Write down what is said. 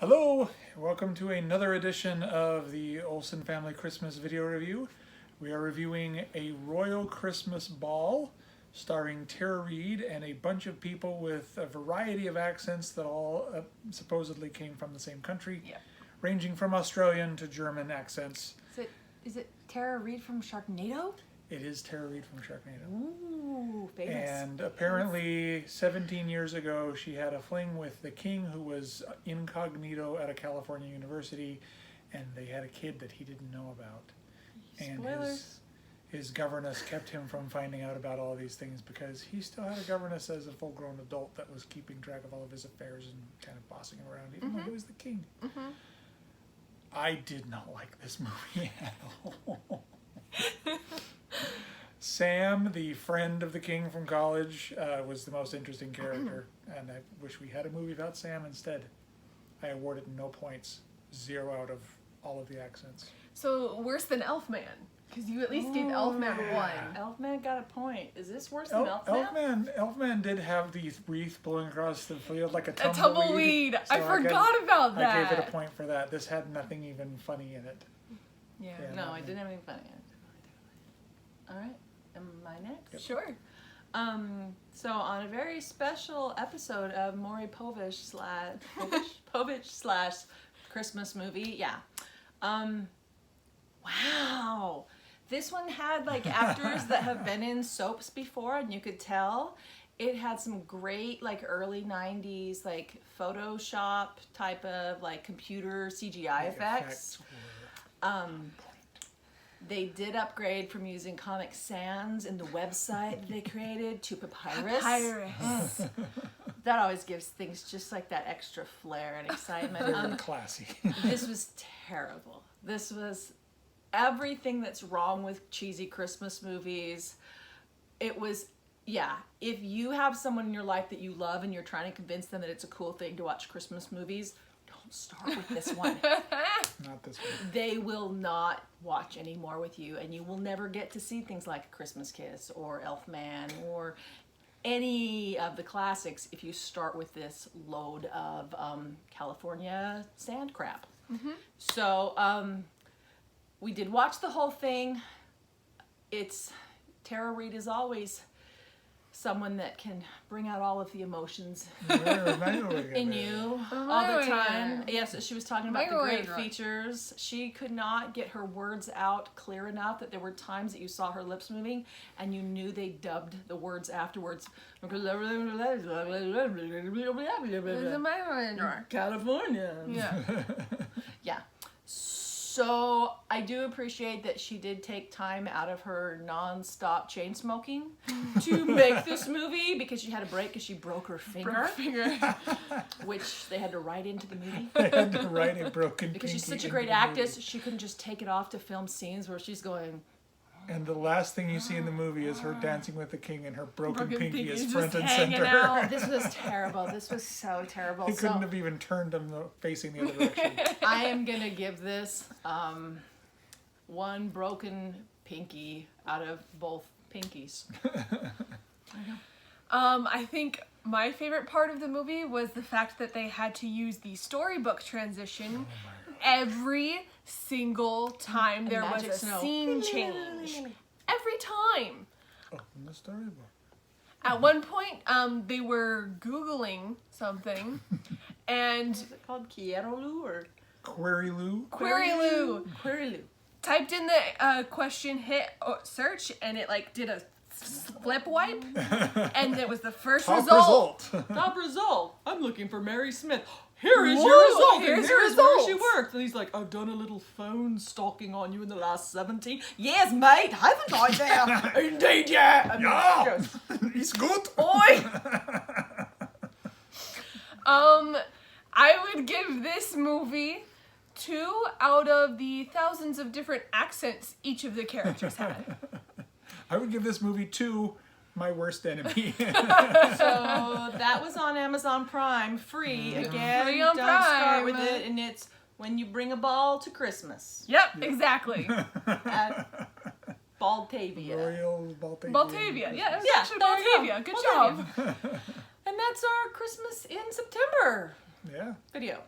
Hello, welcome to another edition of the Olsen Family Christmas Video Review. We are reviewing A Royal Christmas Ball, starring Tara Reid and a bunch of people with a variety of accents that all supposedly came from the same country, ranging from Australian to German accents. Is it Tara Reid from Sharknado? It is Tara Reid from Sharknado. Ooh, famous. And apparently 17 years ago she had a fling with the king, who was incognito at a California university, and they had a kid that he didn't know about. Spoilers. And his governess kept him from finding out about all these things because he still had a governess as a full-grown adult that was keeping track of all of his affairs and kind of bossing him around, even though he was the king. I did not like this movie at all. Sam, the friend of the king from college, was the most interesting character, and I wish we had a movie about Sam instead. I awarded no points, 0 out of all of the accents. So worse than Elfman, because you at least gave Elfman 1. Elfman got a point. Is this worse than Elfman did have the wreath blowing across the field like a A tumbleweed. So I forgot about that. I gave it a point for that. This had nothing even funny in it. Yeah, no, I didn't have any funny in it. All right, am I next? Yep. Sure. So on a very special episode of Maury Povich / Christmas movie, wow. This one had like actors that have been in soaps before, and you could tell it had some great like early 90s like Photoshop type of like computer CGI effects. They did upgrade from using Comic Sans in the website they created to Papyrus. That always gives things just like that extra flair and excitement. Classy. This was terrible. This was everything that's wrong with cheesy Christmas movies. It was, if you have someone in your life that you love and you're trying to convince them that it's a cool thing to watch Christmas movies, don't start with this one. Not this one. They will not watch anymore with you, and you will never get to see things like A Christmas Kiss or Elfman or any of the classics if you start with this load of California sand crap. So we did watch the whole thing. It's Tara Reid is always someone that can bring out all of the emotions in you all the time. Yes, she was talking about the great features. She could not get her words out clear enough that there were times that you saw her lips moving and you knew they dubbed the words afterwards. California. Yeah. So I do appreciate that she did take time out of her non-stop chain smoking to make this movie, because she had a break because she broke her finger. Which they had to write into the movie. They had to write a broken because she's pinky such a into great the actress, movie. she couldn't just take it off to film scenes where she's going. And the last thing you see in the movie is her dancing with the king, and her broken pinky is front just and hanging center. out. This was terrible. This was so terrible. He couldn't have even turned him facing the other direction. I am gonna give this 1 broken pinky out of both pinkies. I think my favorite part of the movie was the fact that they had to use the storybook transition every single time there was a scene change. Every time. Oh, in the storybook. At one point, they were Googling something, and Is it called Query-Loo or Query-Loo? Query-Loo Query-Loo? typed in the question, hit search, and it like did a flip wipe, and it was the first result. Top result. I'm looking for Mary Smith. Here is Whoa, your result. here's and your here's where she result. worked. And he's like, I've done a little phone stalking on you in the last 17 years, mate. Haven't I there? Indeed, yeah. I mean, Yeah, he's good. Oi! I would give this movie 2 out of the thousands of different accents each of the characters had. I would give this movie 2, My Worst Enemy. So that was on Amazon Prime, free again. Free on Don't start Prime. with it, and it's When You Bring a Ball to Christmas Yep, exactly. at Baldtavia. Royal Baltavia. Baltavia, yeah, it was Yeah, actually there you Baltavia. go. Good Baldtavia. job. And that's our Christmas in September Yeah. video.